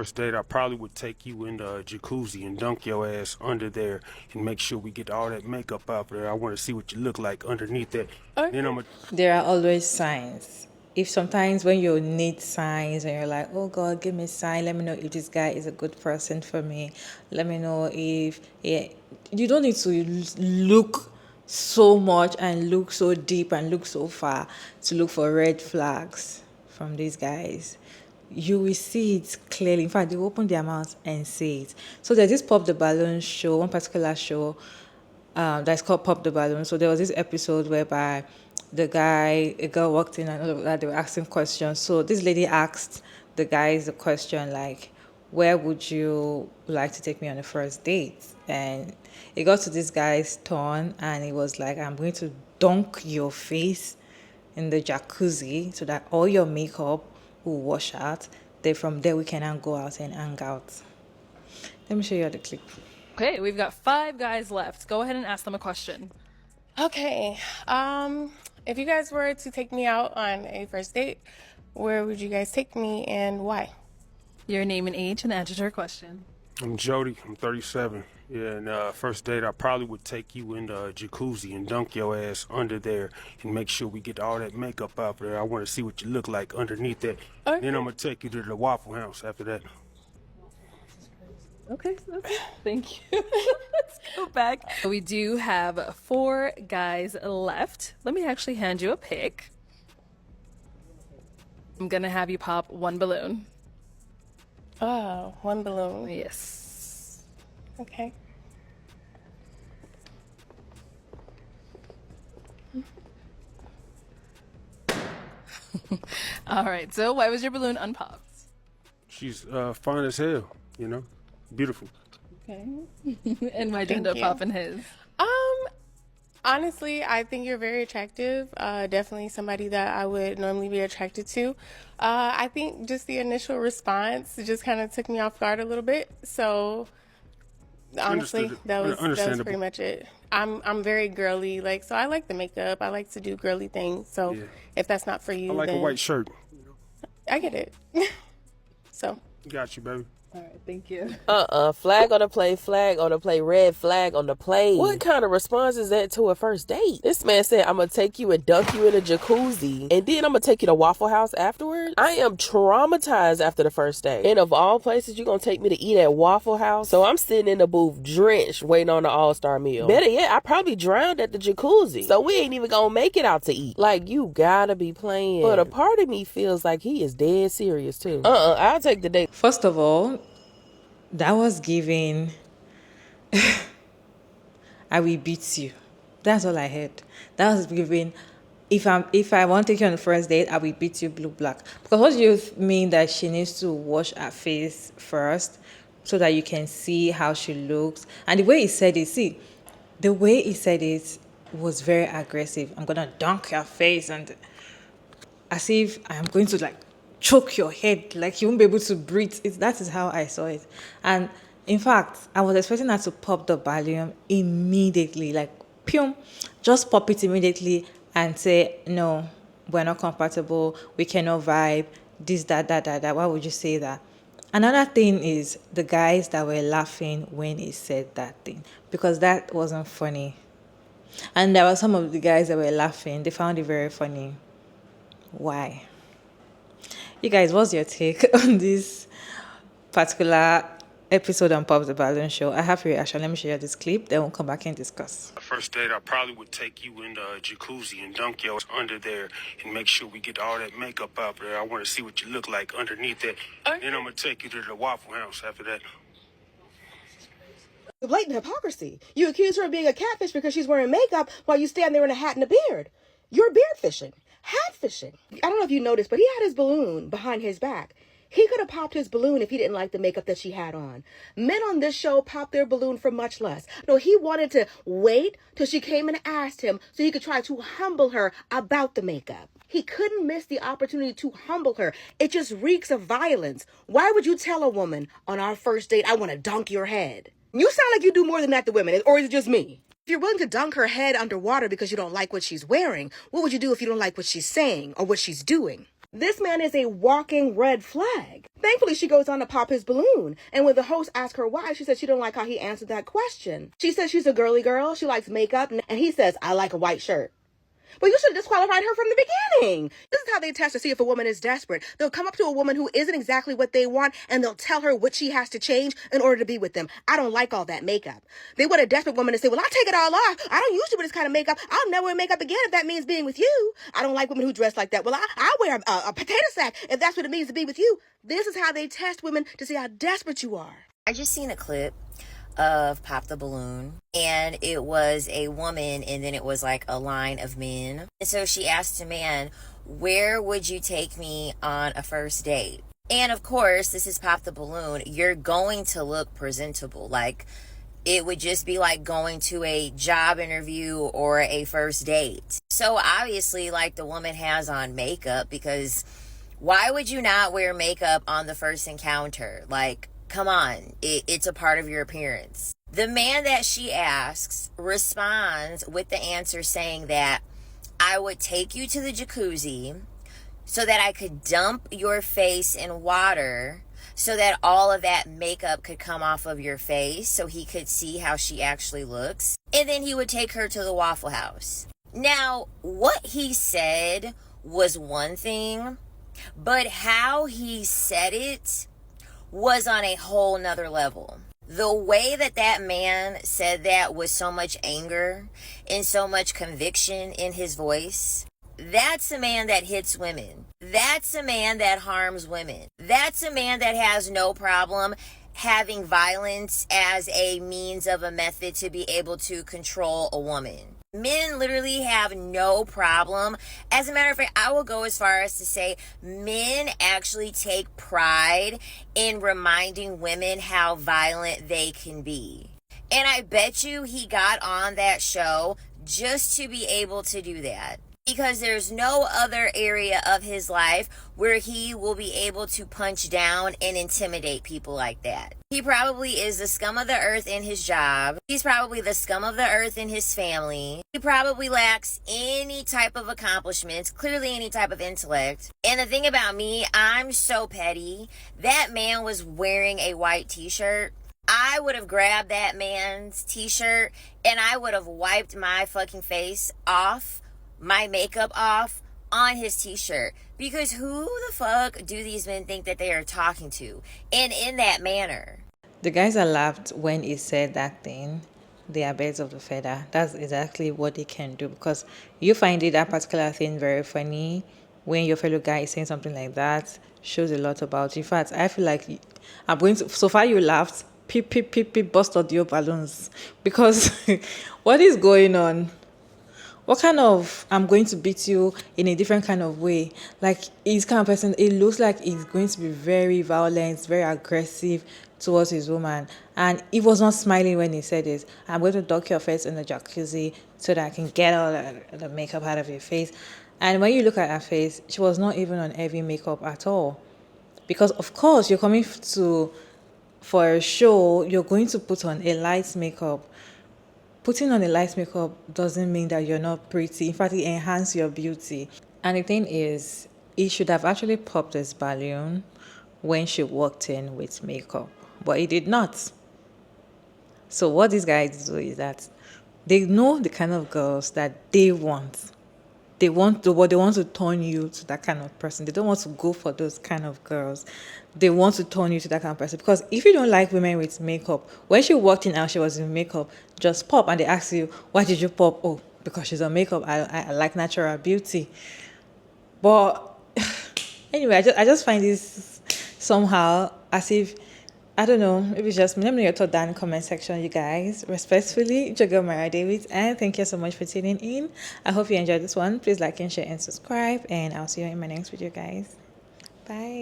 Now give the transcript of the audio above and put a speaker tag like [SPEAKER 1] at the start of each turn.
[SPEAKER 1] First date, I probably would take you in the jacuzzi and dunk your ass under there and make sure we get all that makeup out there. I want to see what you look like underneath that.
[SPEAKER 2] Okay.
[SPEAKER 1] Then I'm gonna.
[SPEAKER 3] There are always signs. If sometimes when you need signs and you're like, oh God, give me a sign, let me know if this guy is a good person for me. Let me know if, yeah, you don't need to look so much and look so deep and look so far to look for red flags from these guys. You will see it clearly. In fact, they open their mouth and say it. So there's this Pop the Balloon show, one particular show that's called Pop the Balloon. So there was this episode whereby a girl walked in and all of that, they were asking questions. So this lady asked the guys the question like, where would you like to take me on a first date? And it got to this guy's turn and he was like, I'm going to dunk your face in the jacuzzi so that all your makeup will wash out. Then from there we can now go out and hang out. Let me show you the clip.
[SPEAKER 2] Okay, we've got 5 guys left. Go ahead and ask them a question.
[SPEAKER 4] Okay. If you guys were to take me out on a first date, where would you guys take me and why?
[SPEAKER 2] Your name and age and answer to her question.
[SPEAKER 1] I'm Jody. I'm 37. Yeah, and first date, I probably would take you in the jacuzzi and dunk your ass under there and make sure we get all that makeup out there. I want to see what you look like underneath that.
[SPEAKER 4] Okay.
[SPEAKER 1] Then I'm gonna take you to the Waffle House after that.
[SPEAKER 2] Okay, thank you. Let's go back. We do have 4 guys left. Let me actually hand you a pick. I'm gonna have you pop 1 balloon.
[SPEAKER 4] Oh, 1 balloon.
[SPEAKER 2] Yes.
[SPEAKER 4] Okay.
[SPEAKER 2] All right, so why was your balloon unpopped?
[SPEAKER 1] She's fine as hell, you know, beautiful.
[SPEAKER 2] Okay. And why'd you end up
[SPEAKER 4] you.
[SPEAKER 2] popping his?
[SPEAKER 4] Honestly, I think you're very attractive. Definitely somebody that I would normally be attracted to. I think just the initial response just kind of took me off guard a little bit. So honestly,
[SPEAKER 1] Understood.
[SPEAKER 4] that was
[SPEAKER 1] Understandable.
[SPEAKER 4] pretty much it. I'm very girly, like, so I like the makeup. I like to do girly things. So
[SPEAKER 1] Yeah.
[SPEAKER 4] if that's not for you,
[SPEAKER 1] I like
[SPEAKER 4] then
[SPEAKER 1] a white shirt.
[SPEAKER 4] I get it. So
[SPEAKER 1] Got you, baby.
[SPEAKER 2] All right, thank you.
[SPEAKER 5] Flag on the play, red flag on the play. What kind of response is that to a first date? This man said, I'm gonna take you and dunk you in a jacuzzi, and then I'm gonna take you to Waffle House afterwards. I am traumatized after the first date. And of all places, you gonna take me to eat at Waffle House? So I'm sitting in the booth drenched, waiting on the all-star meal. Better yet, I probably drowned at the jacuzzi. So we ain't even gonna make it out to eat. Like, you gotta be playing. But a part of me feels like he is dead serious too. I'll take the date.
[SPEAKER 3] First of all, that was giving I will beat you. That's all I heard. That was giving if I want to take you on the first date, I will beat you blue black. Because what do you mean that she needs to wash her face first so that you can see how she looks? And the way he said it was very aggressive. I'm gonna dunk your face and as if I'm going to like choke your head, like you won't be able to breathe. That is how I saw it. And in fact, I was expecting her to pop the balloon immediately, like, pew, just pop it immediately and say, no, we're not compatible, we cannot vibe, this, that. Why would you say that? Another thing is the guys that were laughing when he said that thing, because that wasn't funny. And there were some of the guys that were laughing. They found it very funny. Why? You guys, what's your take on this particular episode on Pop the Balloon Show? I have your reaction. Let me show you this clip, then we'll come back and discuss.
[SPEAKER 1] First date, I probably would take you in the jacuzzi and dunk your ass under there and make sure we get all that makeup out there. I want to see what you look like underneath that.
[SPEAKER 4] Okay.
[SPEAKER 1] Then I'm gonna take you to the Waffle House after that.
[SPEAKER 6] Blatant hypocrisy. You accuse her of being a catfish because she's wearing makeup while you stand there in a hat and a beard. You're beard fishing, hat fishing. I don't know if you noticed, but he had his balloon behind his back. He could have popped his balloon if he didn't like the makeup that she had on. Men on this show pop their balloon for much less. No, he wanted to wait till she came and asked him so he could try to humble her about the makeup. He couldn't miss the opportunity to humble her. It just reeks of violence. Why would you tell a woman on our first date, I want to dunk your head? You sound like you do more than that to women, or is it just me? If you're willing to dunk her head underwater because you don't like what she's wearing, what would you do if you don't like what she's saying or what she's doing? This man is a walking red flag. Thankfully, she goes on to pop his balloon. And when the host asked her why, she said she don't like how he answered that question. She says she's a girly girl. She likes makeup. And he says, I like a white shirt. But you should have disqualified her from the beginning. This is how they test to see if a woman is desperate. They'll come up to a woman who isn't exactly what they want, and they'll tell her what she has to change in order to be with them. I don't like all that makeup. They want a desperate woman to say, well, I'll take it all off. I don't usually wear this kind of makeup. I'll never wear makeup again if that means being with you. I don't like women who dress like that. Well, I'll wear a potato sack if that's what it means to be with you. This is how they test women to see how desperate you are.
[SPEAKER 7] I just seen a clip of Pop the Balloon, and it was a woman, and then it was like a line of men. And so she asked a man, where would you take me on a first date? And of course, this is Pop the Balloon. You're going to look presentable. Like, it would just be like going to a job interview or a first date. So obviously, like, the woman has on makeup, because why would you not wear makeup on the first encounter? Like, come on, it's a part of your appearance. The man that she asks responds with the answer saying that I would take you to the jacuzzi so that I could dump your face in water so that all of that makeup could come off of your face so he could see how she actually looks. And then he would take her to the Waffle House. Now, what he said was one thing, but how he said it was on a whole nother level. The way that that man said that with so much anger and so much conviction in his voice, that's a man that hits women. That's a man that harms women. That's a man that has no problem having violence as a means of a method to be able to control a woman. Men literally have no problem. As a matter of fact, I will go as far as to say men actually take pride in reminding women how violent they can be. And I bet you he got on that show just to be able to do that. Because there's no other area of his life where he will be able to punch down and intimidate people like that. He probably is the scum of the earth in his job. He's probably the scum of the earth in his family. He probably lacks any type of accomplishments, clearly any type of intellect. And the thing about me, I'm so petty. That man was wearing a white t-shirt. I would have grabbed that man's t-shirt and I would have wiped my fucking face off, my makeup off on his t-shirt, because who the fuck do these men think that they are talking to, and in that manner?
[SPEAKER 3] The guys that laughed when he said that thing, they are birds of the feather. That's exactly what they can do, because you find that particular thing very funny when your fellow guy is saying something like that. Shows a lot about you. In fact, I feel like I'm going to, so far you laughed, peep, bust out your balloons, because what is going on? What kind of I'm going to beat you in a different kind of way? Like, he's kind of person, it looks like he's going to be very violent, very aggressive towards his woman. And he was not smiling when he said this. I'm going to dunk your face in the jacuzzi so that I can get all the makeup out of your face. And when you look at her face, she was not even on heavy makeup at all. Because, of course, you're coming for a show, you're going to put on a light makeup. Putting on a light makeup doesn't mean that you're not pretty. In fact, it enhances your beauty. And the thing is, he should have actually popped his balloon when she walked in with makeup. But he did not. So what these guys do is that they know the kind of girls that they want. They want to turn you to that kind of person. They don't want to go for those kind of girls. They want to turn you to that kind of person. Because if you don't like women with makeup, when she walked in and she was in makeup, just pop and they ask you, why did you pop? Oh, because she's on makeup. I like natural beauty. But anyway, I just find this somehow as if, I don't know, maybe it's just me. Let me know your thought down in the comment section, you guys. Respectfully, it's your girl, Mara David, and thank you so much for tuning in. I hope you enjoyed this one. Please like and share and subscribe, and I'll see you in my next video, guys. Bye.